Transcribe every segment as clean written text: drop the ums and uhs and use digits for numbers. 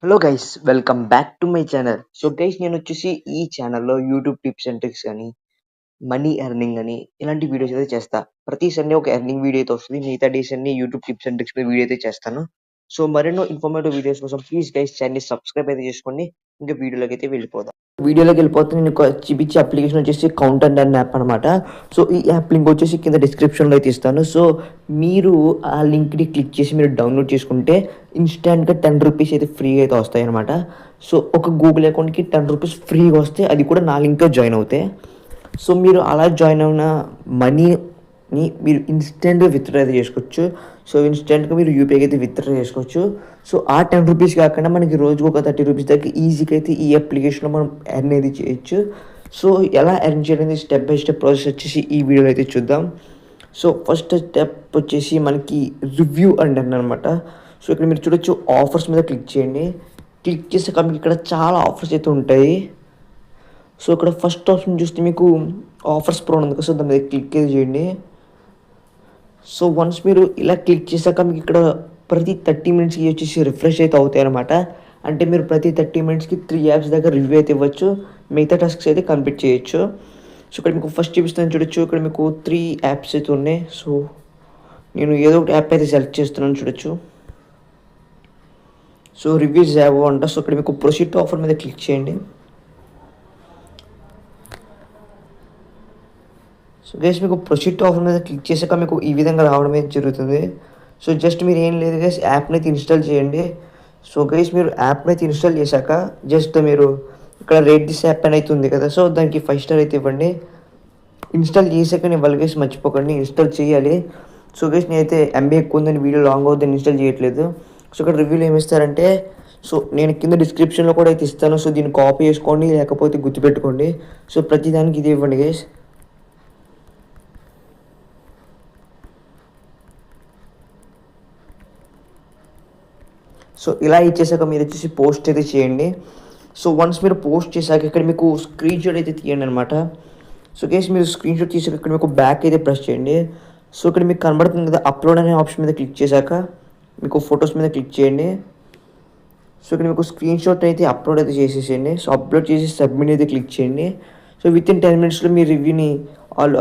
Hello guys, welcome back to my channel. So guys, నేను వచ్చేసి ఈ ఛానల్లో యూట్యూబ్ టిప్స్ అండ్ ట్రిక్స్ కానీ మనీ ఎర్నింగ్ అని ఇలాంటి వీడియోస్ అయితే చేస్తా. ప్రతి సండే ఒక ఎర్నింగ్ వీడియో అయితే వస్తుంది. మిగతా డేస్ అన్ని యూట్యూబ్ టిప్స్ అండ్ ట్రిక్స్ మీద వీడియో అయితే చేస్తాను. సో మరెన్నో ఇన్ఫర్మేటివ్ వీడియోస్ కోసం ప్లీజ్ గైస్ ఛానల్ సబ్స్క్రైబ్ అయితే చేసుకోండి. ఇంకా వీడియోలోకి అయితే వెళ్ళిపోదాం. వీడియోలోకి వెళ్ళిపోతే నేను చూపించే అప్లికేషన్ వచ్చేసి కౌంటర్ అండ్ యాప్ అనమాట. సో ఈ యాప్ లింక్ వచ్చేసి కింద డిస్క్రిప్షన్లో అయితే ఇస్తాను. సో మీరు ఆ లింక్ని క్లిక్ చేసి మీరు డౌన్లోడ్ చేసుకుంటే ఇన్స్టాంట్గా ₹10 అయితే ఫ్రీగా అయితే వస్తాయి అనమాట. సో ఒక గూగుల్ అకౌంట్కి ₹10 ఫ్రీగా వస్తే అది కూడా నా లింక్తో జాయిన్ అవుతాయి. సో మీరు అలా జాయిన్ అయిన మనీని మీరు ఇన్స్టెంట్గా విత్డ్రా అయితే చేసుకోవచ్చు. సో ఇన్స్టెంట్గా మీరు యూపీఐకి అయితే విత్డ్రా చేసుకోవచ్చు. సో ఆ ₹10 కాకుండా మనకి రోజుకు ఒక ₹30 దాకా ఈజీగా అయితే ఈ అప్లికేషన్లో మనం ఎర్న్ అయితే చేయొచ్చు. సో ఎలా ఎర్న్ చేయడానికి స్టెప్ బై స్టెప్ ప్రాసెస్ వచ్చేసి ఈ వీడియోలో అయితే చూద్దాం. సో ఫస్ట్ స్టెప్ వచ్చేసి మనకి రివ్యూ అండ్ ఎర్న్ అనమాట. సో ఇక్కడ మీరు చూడొచ్చు, ఆఫర్స్ మీద క్లిక్ చేయండి. క్లిక్ చేసాక మీకు ఇక్కడ చాలా ఆఫర్స్ అయితే ఉంటాయి. సో ఇక్కడ ఫస్ట్ ఆప్షన్ చూస్తే మీకు ఆఫర్స్ ప్రో ఉంది కదా, సో దాని మీద క్లిక్ అయితే చేయండి. సో వన్స్ మీరు ఇలా క్లిక్ చేశాక మీకు ఇక్కడ ప్రతి 30 మినిట్స్కి వచ్చేసి రిఫ్రెష్ అయితే అవుతాయి అనమాట. అంటే మీరు ప్రతి 30 మినిట్స్కి 3 యాప్స్ దగ్గర రివ్యూ అయితే ఇవ్వచ్చు. మిగతా టాస్క్స్ అయితే కంప్లీట్ చేయొచ్చు. సో ఇక్కడ మీకు ఫస్ట్ చూపిస్తాను చూడొచ్చు, ఇక్కడ మీకు 3 యాప్స్ అయితే ఉన్నాయి. సో నేను ఏదో ఒకటి యాప్ అయితే సెలెక్ట్ చేస్తున్నాను చూడొచ్చు. సో రివ్యూస్ యాప్ అంట. సో ఇక్కడ మీకు ప్రొసీడ్ ఆఫర్ మీద క్లిక్ చేయండి. సో గైస్, మీకు ప్రొసీడ్ ఆఫర్ మీద క్లిక్ చేశాక మీకు ఈ విధంగా రావడం అయితే జరుగుతుంది. సో జస్ట్ మీరు ఏం లేదు గైస్, యాప్ని అయితే ఇన్స్టాల్ చేయండి. సో గైస్, మీరు యాప్ని అయితే ఇన్స్టాల్ చేశాక జస్ట్ మీరు ఇక్కడ రేట్ దిస్ యాప్ అని అయితే ఉంది కదా, సో దానికి 5 స్టార్ అయితే ఇవ్వండి. ఇన్స్టాల్ చేశాక నేను వాళ్ళు గైస్ మర్చిపోకండి ఇన్స్టాల్ చేయాలి. సో గైస్, నేనైతే ఎంబీ ఎక్కువ ఉందని వీడియో లాంగ్ అవుతుందని ఇన్స్టాల్ చేయట్లేదు. సో ఇక్కడ రివ్యూలు ఏమి ఇస్తారంటే, సో నేను కింద డిస్క్రిప్షన్లో కూడా అయితే ఇస్తాను. సో దీన్ని కాపీ చేసుకోండి, లేకపోతే గుర్తుపెట్టుకోండి. సో ప్రతిదానికి ఇది ఇవ్వండి గైస్. సో ఇలా ఇచ్చేసాక మీరు వచ్చేసి పోస్ట్ అయితే చేయండి. సో వన్స్ మీరు పోస్ట్ చేశాక ఇక్కడ మీకు స్క్రీన్ షాట్ అయితే తీయండి అనమాట. సో కేసు మీరు స్క్రీన్ షాట్ తీసాక ఇక్కడ మీకు బ్యాక్ అయితే ప్రెస్ చేయండి. సో ఇక్కడ మీకు కనబడుతుంది కదా, అప్లోడ్ అనే ఆప్షన్ మీద క్లిక్ చేశాక మీకు ఫొటోస్ మీద క్లిక్ చేయండి. సో ఇక్కడ మీకు స్క్రీన్ షాట్ అయితే అప్లోడ్ అయితే చేసేసేయండి. సో అప్లోడ్ చేసి సబ్మిట్ అయితే క్లిక్ చేయండి. సో విత్ ఇన్ 10 మినిట్స్లో మీ రివ్యూని వాళ్ళు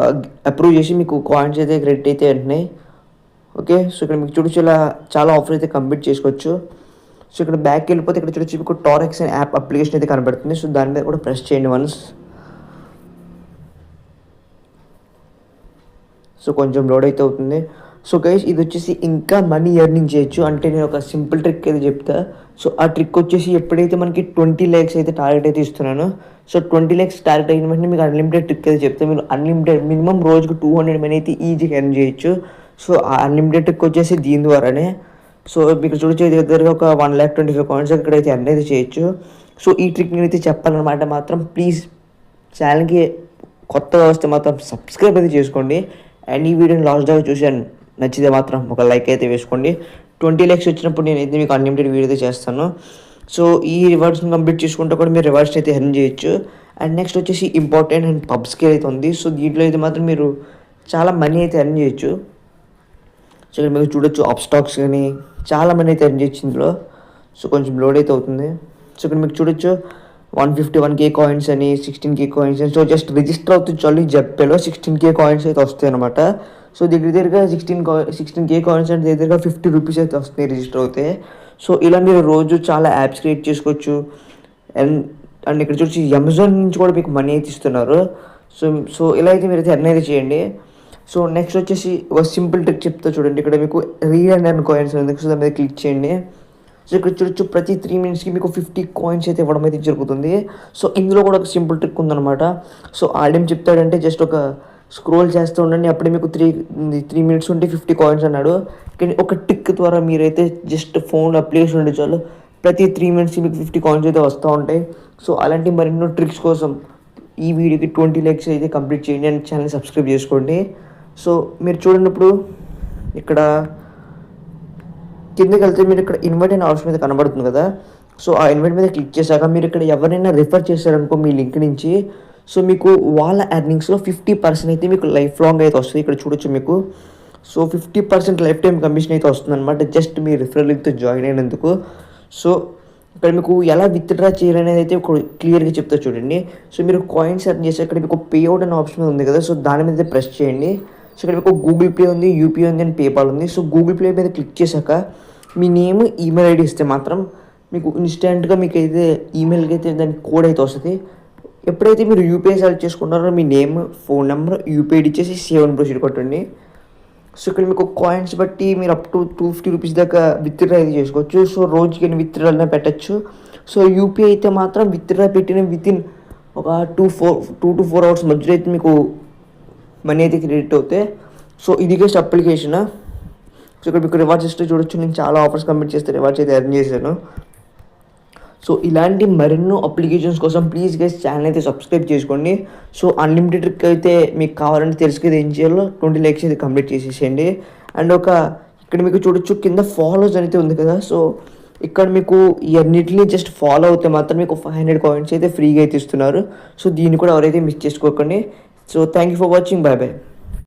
అప్రూవ్ చేసి మీకు కాయిన్స్ అయితే క్రెడిట్ అయితే ఉంటున్నాయి. ఓకే, సో ఇక్కడ మీకు చూడొచ్చు ఇలా చాలా ఆఫర్ అయితే కంప్లీట్ చేసుకోవచ్చు. సో ఇక్కడ బ్యాక్ వెళ్ళిపోతే ఇక్కడ చూడొచ్చు మీకు టారెక్స్ అనే యాప్ అప్లికేషన్ అయితే కనబడుతుంది. సో దాని మీద కూడా ప్రెస్ చేయండి వన్స్. సో కొంచెం లోడ్ అయితే అవుతుంది. సో గైస్, ఇది వచ్చేసి ఇంకా మనీ ఎర్నింగ్ చేయొచ్చు. అంటే నేను ఒక సింపుల్ ట్రిక్ అయితే చెప్తా. సో ఆ ట్రిక్ వచ్చేసి ఎప్పుడైతే మనకి 20 lakhs అయితే టార్గెట్ అయితే ఇస్తున్నాను, సో 20 lakhs టార్గెట్ అయిన వెంటనే మీకు అన్లిమిటెడ్ ట్రిక్ అయితే చెప్తే మీరు అన్లిమిటెడ్ మినిమం రోజుకు 200 మనీ అయితే ఈజీగా ఎర్న్ చేయొచ్చు. సో ఆ అన్లిమిటెడ్ ట్రిక్ వచ్చేసి దీని ద్వారానే. సో మీకు చూడొచ్చు దగ్గరగా ఒక 1,25,000 కాయిన్స్ ఇక్కడైతే ఎర్న్ అయితే చేయొచ్చు. సో ఈ ట్రిక్ నేనైతే చెప్పాలన్నమాట. మాత్రం ప్లీజ్ ఛానల్కి కొత్తగా వస్తే మాత్రం సబ్స్క్రైబ్ అయితే చేసుకోండి. అండ్ ఈ వీడియోని లాస్ట్ దాకా చూసాను, నచ్చితే మాత్రం ఒక లైక్ అయితే వేసుకోండి. 20 lakhs వచ్చినప్పుడు నేనైతే మీకు అన్లిమిటెడ్ వీడియో అయితే చేస్తాను. సో ఈ రివార్డ్స్ని కంప్లీట్ చేసుకుంటే కూడా మీరు రివార్డ్స్ అయితే ఎర్న్ చేయొచ్చు. అండ్ నెక్స్ట్ వచ్చేసి ఇంపార్టెంట్ అండ్ పబ్ స్కేల్ అయితే ఉంది. సో దీంట్లో అయితే మాత్రం మీరు చాలా మనీ అయితే ఎర్న్ చేయొచ్చు. సో ఇక్కడ మీరు చూడొచ్చు అప్ స్టాక్స్ కానీ చాలా మనీ అయితే ఎర్న్ చేయొచ్చు ఇందులో. సో కొంచెం లోడ్ అయితే అవుతుంది. సో ఇక్కడ మీకు చూడొచ్చు 151K కాయిన్స్ అని 16K కాయిన్స్ అని. సో జస్ట్ రిజిస్టర్ అవుతుంది చాలు. జెప్పేలో 16K కాయిన్స్ అయితే వస్తాయి అనమాట. సో దగ్గరగా 16K కాయిన్స్ అంటే దగ్గరగా ₹50 అయితే వస్తాయి రిజిస్టర్ అవుతాయి. సో ఇలా మీరు రోజు చాలా యాప్స్ క్రియేట్ చేసుకోవచ్చు. అండ్ అండ్ ఇక్కడ చూసి అమెజాన్ నుంచి కూడా మీకు మనీ అయితే ఇస్తున్నారు. సో సో ఇలా అయితే మీరు అయితే ఎర్న్ అయితే చేయండి. సో నెక్స్ట్ వచ్చేసి ఒక సింపుల్ ట్రిక్ చెప్తా చూడండి. ఇక్కడ మీకు రీడ్ అండ్ ఎర్న్ కాయిన్స్ ఉంది. సో దాని మీద క్లిక్ చేయండి. సో ఇక్కడ చూడొచ్చు ప్రతి 3 మినిట్స్కి మీకు 50 కాయిన్స్ అయితే ఇవ్వడం అయితే జరుగుతుంది. సో ఇందులో కూడా ఒక సింపుల్ ట్రిక్ ఉందన్నమాట. సో ఆడేం చెప్తాడంటే జస్ట్ ఒక స్క్రోల్ చేస్తూ ఉండండి, అప్పుడే మీకు 3 మినిట్స్ ఉంటే 50 కాయిన్స్ అన్నాడు. కానీ ఒక ట్రిక్ ద్వారా మీరైతే జస్ట్ ఫోన్ అప్లికేషన్ ఉండే చాలు ప్రతి 3 మినిట్స్కి మీకు 50 కాయిన్స్ అయితే వస్తూ ఉంటాయి. సో అలాంటి మరెన్నో ట్రిక్స్ కోసం ఈ వీడియోకి 20 lakhs అయితే కంప్లీట్ చేయండి అండ్ ఛానల్ సబ్స్క్రైబ్ చేసుకోండి. సో మీరు చూడండి, ఇప్పుడు ఇక్కడ కిందకి వెళ్తే మీరు ఇక్కడ ఇన్వైట్ అనే ఆప్షన్ మీద కనబడుతుంది కదా. సో ఆ ఇన్వైట్ మీద క్లిక్ చేశాక మీరు ఇక్కడ ఎవరైనా రిఫర్ చేశారనుకో మీ లింక్ నుంచి, సో మీకు వాళ్ళ ఎర్నింగ్స్లో 50% అయితే మీకు లైఫ్ లాంగ్ అయితే వస్తుంది. ఇక్కడ చూడొచ్చు మీకు. సో 50% లైఫ్ టైం కమిషన్ అయితే వస్తుంది అనమాట, జస్ట్ మీ రిఫరల్ లింక్తో జాయిన్ అయినందుకు. సో ఇక్కడ మీకు ఎలా విత్డ్రా చేయాలనేది అయితే క్లియర్గా చెప్తా చూడండి. సో మీరు కాయిన్స్ ఎర్న్ చేస్తే ఇక్కడ మీకు పే అవుట్ అనే ఆప్షన్ ఉంది కదా, సో దాని మీద ప్రెస్ చేయండి. సో ఇక్కడ మీకు గూగుల్ పే ఉంది, యూపీఐ ఉంది అండ్ పేపాల్ ఉంది. సో గూగుల్ పే మీద క్లిక్ చేశాక మీ నేమ్ ఈమెయిల్ ఐడి ఇస్తే మాత్రం మీకు ఇన్స్టెంట్గా మీకు అయితే ఈమెయిల్కి అయితే దాని కోడ్ అయితే వస్తుంది. ఎప్పుడైతే మీరు యూపీఐ సెలెక్ట్ చేసుకుంటారో మీ నేమ్, ఫోన్ నెంబర్, యూపీఐ ఇచ్చేసి సేవ్ అని ప్రొసీడ్ కొట్టండి. సో ఇక్కడ మీకు కాయిన్స్ బట్టి మీరు అప్ టు 250 రూపీస్ దాకా విత్డ్రా అయితే చేసుకోవచ్చు. సో రోజుకి ఎన్ని విత్డ్రాలనే పెట్టచ్చు. సో యూపీఐ అయితే మాత్రం విత్డ్రా పెట్టిన వితిన్ ఒక 2 to 4 అవర్స్ మధ్యలో అయితే మీకు మనీ అయితే క్రెడిట్ అవుతాయి. సో ఇది జస్ట్ అప్లికేషన్. సో ఇక్కడ మీకు రివార్డ్స్ ఇస్తే చూడొచ్చు, నేను చాలా ఆఫర్స్ కంప్లీట్ చేస్తే రివార్డ్స్ అయితే ఎర్న్ చేశాను. సో ఇలాంటి మరెన్నో అప్లికేషన్స్ కోసం ప్లీజ్ గైస్ ఛానల్ అయితే సబ్స్క్రైబ్ చేసుకోండి. సో అన్లిమిటెడ్ ట్రిక్ అయితే మీకు కావాలంటే తెలుసుకేది ఏం చేయాలో 20 లైక్స్ అయితే కంప్లీట్ చేసేసేయండి. అండ్ ఇక్కడ మీకు చూడొచ్చు కింద ఫాలోస్ అయితే ఉంది కదా, సో ఇక్కడ మీకు ఈ అన్నిటిని జస్ట్ ఫాలో అవుతే మాత్రం మీకు 500 కాయిన్స్ అయితే ఫ్రీగా అయితే ఇస్తున్నారు. సో దీన్ని కూడా ఎవరైతే మిస్ చేసుకోకండి. So thank you for watching. Bye bye.